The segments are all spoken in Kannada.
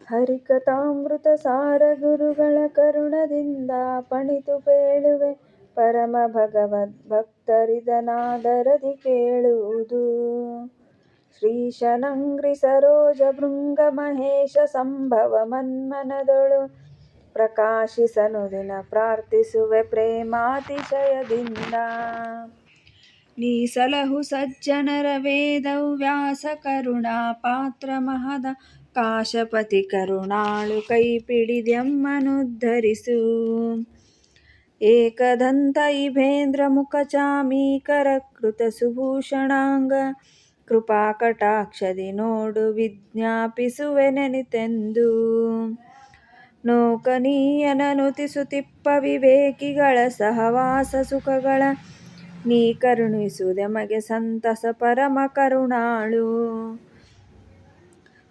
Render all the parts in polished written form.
ಹರಿಕಥಾಮೃತ ಸಾರ ಗುರುಗಳ ಕರುಣದಿಂದ ಪಣಿತು ಪೇಳುವೆ ಪರಮ ಭಗವದ್ಭಕ್ತರಿದನಾದರದಿ ಕೇಳುವುದು. ಶ್ರೀಶನಂಗ್ರಿ ಸರೋಜ ಭೃಂಗ ಮಹೇಶ ಸಂಭವ ಮನ್ಮನದೊಳು ಪ್ರಕಾಶಿಸನುದಿನ ಪ್ರಾರ್ಥಿಸುವೆ ಪ್ರೇಮಾತಿಶಯದಿಂದ. ನೀ ಸಲಹು ಸಜ್ಜನರ ವೇದವ್ಯಾಸ ಕರುಣಾ ಪಾತ್ರ ಮಹದ ಕಾಶಪತಿ ಕರುಣಾಳು ಕೈಪಿಡಿದೆಮ್ಮನುದ್ಧರಿಸು. ಏಕದಂತ ಇಭೇಂದ್ರ ಮುಖ ಚಾಮೀಕರ ಕೃತ ಸುಭೂಷಣಾಂಗ ಕೃಪಾಕಟಾಕ್ಷದಿ ನೋಡು ವಿಜ್ಞಾಪಿಸುವೆ ನೆನಿತೆಂದು. ನೋಕನೀಯನನುತಿಸುತಿಪ್ಪ ವಿವೇಕಿಗಳ ಸಹವಾಸ ಸುಖಗಳ ನೀ ಕರುಣಿಸುದೆಮಗೆ ಸಂತಸ ಪರಮ ಕರುಣಾಳು.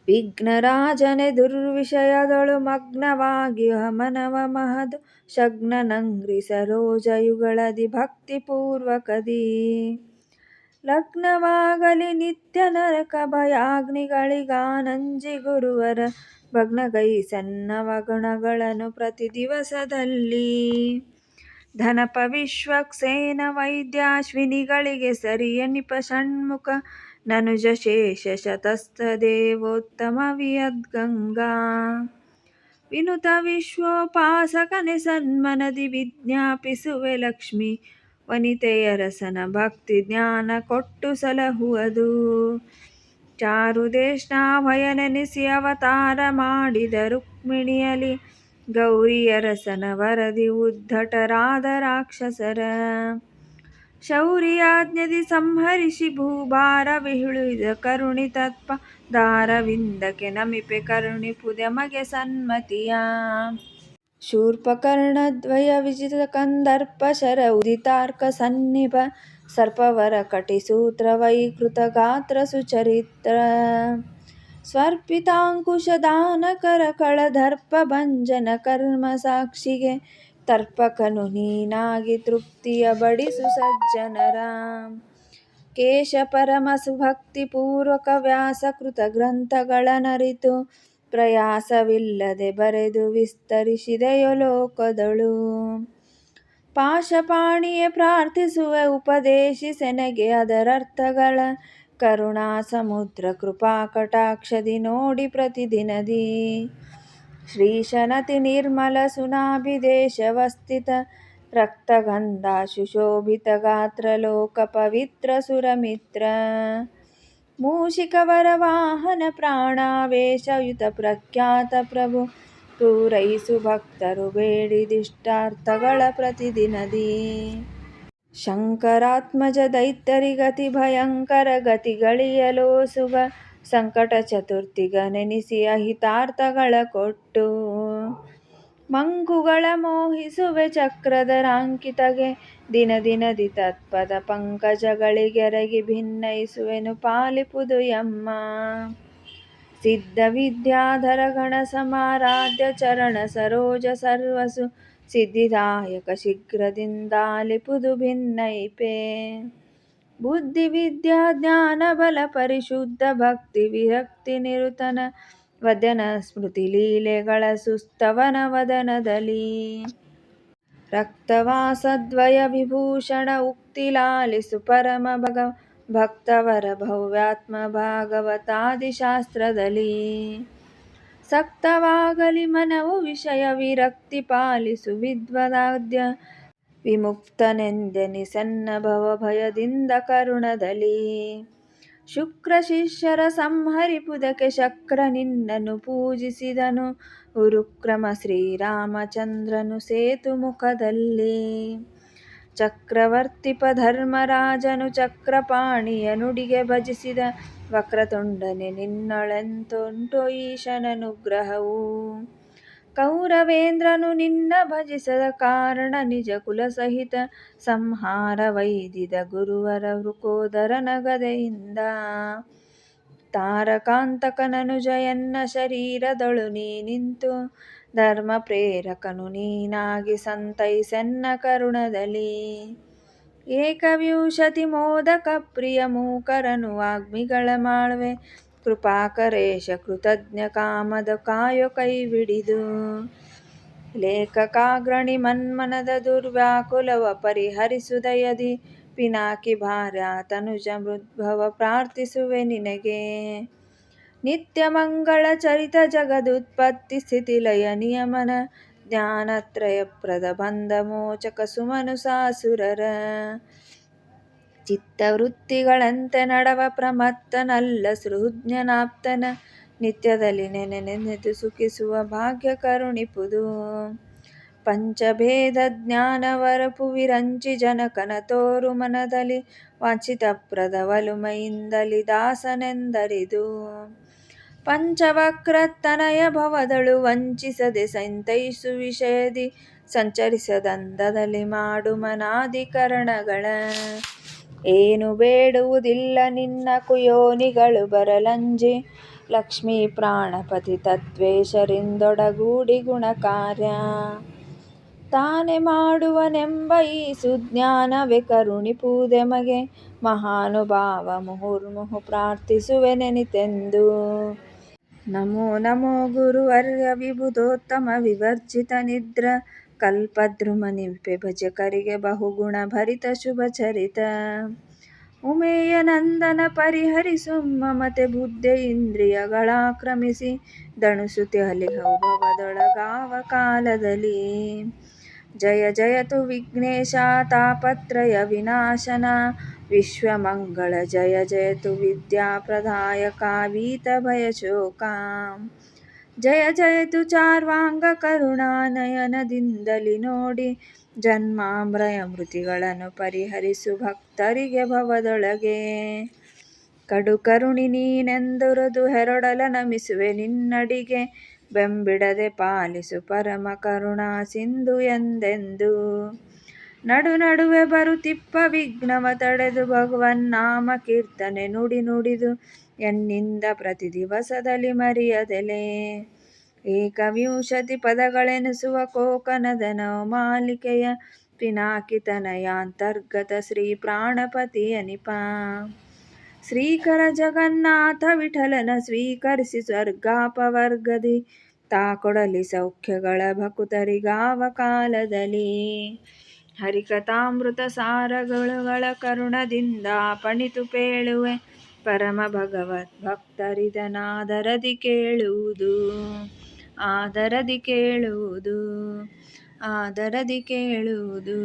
ವಿಘ್ನರಾಜನೆ ದುರ್ವಿಷಯದೊಳು ಮಗ್ನವಾಗಿಹ ಮನವ ಮಹದು ಶಗ್ನನಂಗ್ರಿ ಸರೋಜ ಯುಗಳದಿ ಭಕ್ತಿ ಪೂರ್ವಕದಿ. ಲಗ್ನವಾಗಲಿ ನಿತ್ಯ ನರಕ ಭಯಾಗ್ನಿಗಳಿಗಾನಂಜಿ ಗುರುವರ ಭಗ್ನಗೈಸೆನ್ನವ ಗುಣಗಳನ್ನು ಪ್ರತಿ ದಿವಸದಲ್ಲಿ. ಧನಪ ವಿಶ್ವಕ್ಸೇನ ವೈದ್ಯಾಶ್ವಿನಿಗಳಿಗೆ ಸರಿಯೆನಿಪ ಷಣ್ಮುಖ ನನುಜ ಶೇಷ ಶತಸ್ಥ ದೇವೋತ್ತಮ ವಿಯದ್ಗಂಗಾ. ವಿನುತ ವಿಶ್ವೋಪಾಸಕನೆ ಸನ್ಮನದಿ ವಿಜ್ಞಾಪಿಸುವೆ ಲಕ್ಷ್ಮೀ ವನಿತೆಯರಸನ ಭಕ್ತಿ ಜ್ಞಾನ ಕೊಟ್ಟು ಸಲಹುವುದು. ಚಾರುದೇಶನಾಭಯನೆನಿಸಿ ಅವತಾರ ಮಾಡಿದ ರುಕ್ಮಿಣಿಯಲಿ ಗೌರಿಯರಸನ ವರದಿ ಉದ್ಧಟರಾದ ರಾಕ್ಷಸರ. ಶೌರ್ಯಾಜ್ಞದಿ ಸಂಹರಿಸಿ ಭೂಭಾರ ವಿಹುಳಿದ ಕರುಣಿ ತತ್ಪ ದಾರವಿಂದಕ್ಕೆ ನಮಿಪೆ ಕರುಣಿಪುದೆಮಗೆ ಸನ್ಮತಿಯ. ಶೂರ್ಪಕರ್ಣದ್ವಯ ವಿಜಿತ ಕಂದರ್ಪ ಶರ ಉದಿತಾರ್ಕ ಸನ್ನಿಭ ಸರ್ಪವರ ಕಟಿಸೂತ್ರ ವೈಕೃತ ಗಾತ್ರ ಸುಚರಿತ್ರ. ಸ್ವರ್ಪಿತಾಂಕುಶ ದಾನಕರ ಕಳದರ್ಪ ಭಂಜನ ಕರ್ಮ ಸಾಕ್ಷಿಗೆ ತರ್ಪಕನು ನೀನಾಗಿ ತೃಪ್ತಿಯ ಬಡಿಸು ಸಜ್ಜನರ. ಕೇಶ ಪರಮ ಸುಭಕ್ತಿ ಪೂರ್ವಕ ವ್ಯಾಸಕೃತ ಗ್ರಂಥಗಳನರಿತು ಪ್ರಯಾಸವಿಲ್ಲದೆ ಬರೆದು ವಿಸ್ತರಿಸಿದೆಯೋ ಲೋಕದೊಳು. ಪಾಶಪಾಣಿಯೇ ಪ್ರಾರ್ಥಿಸುವೆ ಉಪದೇಶಿಸೆನಗೆ ಅದರರ್ಥಗಳ ಕರುಣಾ ಸಮುದ್ರ ಕೃಪಾಕಟಾಕ್ಷದಿ ನೋಡಿ ಪ್ರತಿದಿನದಿ. ಶ್ರೀಶನತಿ ನಿರ್ಮಲ ಸುನಾಭಿದೇಶವಸ್ಥಿತ ರಕ್ತಗಂಧ ಸುಶೋಭಿತ ಗಾತ್ರ ಲೋಕ ಪವಿತ್ರ ಸುರಮಿತ್ರ. ಮೂಷಿಕವರ ವಾಹನ ಪ್ರಾಣಾವೇಶಯುತ ಪ್ರಖ್ಯಾತ ಪ್ರಭು ಪೂರೈಸು ಭಕ್ತರು ಬೇಡಿದಿಷ್ಟಾರ್ಥಗಳ ಪ್ರತಿದಿನದಿ. ಶಂಕರಾತ್ಮಜ ದೈತ್ಯರಿಗತಿ ಭಯಂಕರ ಗತಿಗಳಿಯಲೋಸುಗ ಸಂಕಟ ಚತುರ್ಥಿಗ ನೆನಿಸಿ ಅಹಿತಾರ್ಥಗಳ ಕೊಟ್ಟು. ಮಂಕುಗಳ ಮೋಹಿಸುವೆ ಚಕ್ರಧರಾಂಕಿತಗೆ ದಿನ ದಿನದಿ ತತ್ಪದ ಪಂಕಜಗಳಿಗೆರಗಿ ಭಿನ್ನೈಸುವೆನು ಪಾಲಿಪುದು ಎಮ್ಮ. ಸಿದ್ಧ ವಿದ್ಯಾಧರ ಗಣ ಸಮಾರಾಧ್ಯ ಚರಣ ಸರೋಜ ಸರ್ವಸು ಸಿದ್ಧಿದಾಯಕ ಶೀಘ್ರದಿಂದಾಲಿಪುದು ಭಿನ್ನೈಪೆ. ಬುದ್ಧಿ ವಿದ್ಯಾ ಜ್ಞಾನ ಬಲ ಪರಿಶುದ್ಧ ಭಕ್ತಿ ವಿರಕ್ತಿ ನಿರುತನ ವದನ ಸ್ಮೃತಿ ಲೀಲೆಗಳ ಸುಸ್ತವನ ವದನದಲ್ಲಿ. ರಕ್ತವಾಸದ್ವಯ ವಿಭೂಷಣ ಉಕ್ತಿ ಲಾಲಿಸು ಪರಮ ಭಕ್ತವರ ಭವ್ಯಾತ್ಮ ಭಾಗವತಾದಿ ಶಾಸ್ತ್ರದಲ್ಲಿ. ಸಕ್ತವಾಗಲಿ ಮನವು ವಿಷಯ ವಿರಕ್ತಿ ಪಾಲಿಸು ವಿದ್ವದಾದ್ಯ ವಿಮುಕ್ತನೆಂದೆನಿಸೆನ್ನ ಭವಭಯದಿಂದ ಕರುಣದಲ್ಲಿ. ಶುಕ್ರ ಶಿಷ್ಯರ ಸಂಹರಿಪುದಕ್ಕೆ ಶಕ್ರ ನಿನ್ನನು ಪೂಜಿಸಿದನು ಉರುಕ್ರಮ ಶ್ರೀರಾಮಚಂದ್ರನು ಸೇತು ಮುಖದಲ್ಲಿ. ಚಕ್ರವರ್ತಿಪ ಧರ್ಮರಾಜನು ಚಕ್ರಪಾಣಿಯ ನುಡಿಗೆ ಭಜಿಸಿದ ವಕ್ರತುಂಡನೆ ನಿನ್ನೊಳೆಂತುಂಟು ಈಶನನುಗ್ರಹವು. ಕೌರವೇಂದ್ರನು ನಿನ್ನ ಭಜಿಸದ ಕಾರಣ ನಿಜ ಕುಲಸಹಿತ ಸಂಹಾರವೈದಿದ ಗುರುವರ ವೃಕೋದರನ ಗದೆಯಿಂದ. ತಾರಕಾಂತಕನನುಜ ಎನ್ನ ಶರೀರದೊಳು ನೀ ನಿಂತು ಧರ್ಮ ಪ್ರೇರಕನು ನೀನಾಗಿ ಸಂತೈಸೆನ್ನ ಕರುಣದಲ್ಲಿ. ಏಕವಿಂಶತಿ ಮೋದಕ ಪ್ರಿಯ ಮೂಕರನು ವಾಗ್ಮಿಗಳ ಮಾಳ್ವೆ ಕೃಪಾಕರೇಶ ಕೃತಜ್ಞ ಕಾಮದ ಕಾಯೋ ಕೈವಿಡಿದು. ಲೇಖಕಾಗ್ರಣಿ ಮನ್ಮನದ ದುರ್ವ್ಯಾಕುಲವ ಪರಿಹರಿಸು ದಯದಿ. ಪಿನಾಕಿ ಭಾರ್ಯ ತನುಜ ಮೃದ್ಭವ ಪ್ರಾರ್ಥಿಸುವೆ ನಿನಗೆ. ನಿತ್ಯ ಮಂಗಳ ಚರಿತ ಜಗದುತ್ಪತ್ತಿ ಸ್ಥಿತಿ ಲಯ ನಿಯಮನ ಜ್ಞಾನತ್ರಯಪ್ರದ ಬಂಧ ಮೋಚಕ ಸುಮನುಸಾಸುರರ. ಚಿತ್ತವೃತ್ತಿಗಳಂತೆ ನಡವ ಪ್ರಮತ್ತನಲ್ಲ ಸೃಜ್ಞನಾಪ್ತನ. ನಿತ್ಯದಲ್ಲಿ ನೆನೆದು ಸುಖಿಸುವ ಭಾಗ್ಯ ಕರುಣಿಪುದು. ಪಂಚಭೇದ ಜ್ಞಾನವರಪು ವಿರಂಚಿ ಜನಕನ ತೋರು ಮನದಲ್ಲಿ. ವಾಂಛಿತಪ್ರದ ವಲುಮೆಯಿಂದಲಿ ದಾಸನೆಂದರಿದು. ಪಂಚವಕ್ರತನಯ ಭವದಳು ವಂಚಿಸದೆ ಸಂತೈಸು ವಿಷಯದಿ. ಸಂಚರಿಸದಂದದಲ್ಲಿ ಮಾಡು ಮನಾದಿಕರಣಗಳ. ಏನು ಬೇಡುವುದಿಲ್ಲ ನಿನ್ನ ಕುಯೋನಿಗಳು ಬರಲಂಜಿ. ಲಕ್ಷ್ಮೀ ಪ್ರಾಣಪತಿ ತತ್ವೇಶರಿಂದೊಡಗೂಡಿ ಗುಣಕಾರ್ಯ. ತಾನೆ ಮಾಡುವನೆಂಬ ಈ ಸುಜ್ಞಾನವೇ ಕರುಣಿಪುದೆಮಗೆ. ಮಹಾನುಭಾವ ಮುಹುರ್ಮುಹು ಪ್ರಾರ್ಥಿಸುವೆ ನೆನಿತೆಂದು. ನಮೋ ನಮೋ ಗುರುವರ್ಯ ವಿಬುಧೋತ್ತಮ ವಿವರ್ಜಿತ ನಿದ್ರ. ಕಲ್ಪದ್ರುಮ ನಿಂಪೆ ಭಜಕರಿಗೆ ಬಹುಗುಣ ಭರಿತ ಶುಭಚರಿತ. ಉಮೇಯ ನಂದನ ಪರಿಹರಿಸು ಮಮತೆ ಬುದ್ಧಿ ಇಂದ್ರಿಯಗಳಾಕ್ರಮಿಸಿ. ದಣುಸುತಿ ಅಲಿಹವು ಭವದೊಳಗಾವ ಕಾಲದಲ್ಲಿ. ಜಯ ಜಯತು ವಿಘ್ನೇಶ ತಾಪತ್ರಯ ವಿನಾಶನ. ವಿಶ್ವಮಂಗಳ ಜಯ ಜಯತು ವಿದ್ಯಾಪ್ರದಾಯಕ ವೀತ ಭಯಶೋಕ. ಜಯ ಜಯತು ಚಾರ್ವಾಂಗ ಕರುಣಾನಯನದಿಂದಲಿ ನೋಡಿ. ಜನ್ಮಾಮ್ರಯ ಮೃತಿಗಳನ್ನು ಪರಿಹರಿಸು ಭಕ್ತರಿಗೆ ಭವದೊಳಗೆ. ಕಡು ಕರುಣಿ ನೀನೆಂದುರದು ಹೆರೊಡಲ ನಮಿಸುವೆ ನಿನ್ನಡಿಗೆ. ಬೆಂಬಿಡದೆ ಪಾಲಿಸು ಪರಮ ಕರುಣಾ ಸಿಂಧು ಎಂದೆಂದು. ನಡು ನಡುವೆ ಬರುತಿಪ್ಪ ವಿಘ್ನವ ತಡೆದು ಭಗವನ್ನಾಮ ಕೀರ್ತನೆ ನುಡಿ ನುಡಿದು. ಎನ್ನಿಂದ ಪ್ರತಿ ದಿವಸದಲ್ಲಿ ಮರೆಯದೆಲೆ. ಏಕವಿಂಶತಿ ಪದಗಳೆನಿಸುವ ಕೋಕನದ ನವಮಾಲಿಕೆಯ. ಪಿನಾಕಿ ತನಯಾಂತರ್ಗತ ಶ್ರೀ ಪ್ರಾಣಪತಿಯ ನಿಪ. ಶ್ರೀಕರ ಜಗನ್ನಾಥ ವಿಠಲನ ಸ್ವೀಕರಿಸಿ ಸ್ವರ್ಗಾಪವರ್ಗದಿ. ತಾ ಕೊಡಲಿ ಸೌಖ್ಯಗಳ ಭಕುತರಿಗಾವ ಕಾಲದಲ್ಲಿ. ಹರಿಕಥಾಮೃತ ಸಾರಗಳುಗಳ ಕರುಣದಿಂದ ಪಣಿತು ಪೇಳುವೆ. ಪರಮ ಭಗವದ್ ಭಕ್ತರಿದನಾದರದಿ ಕೇಳುವುದು. ಆದರದಿ ಕೇಳುವುದು. ಆದರದಿ ಕೇಳುವುದು.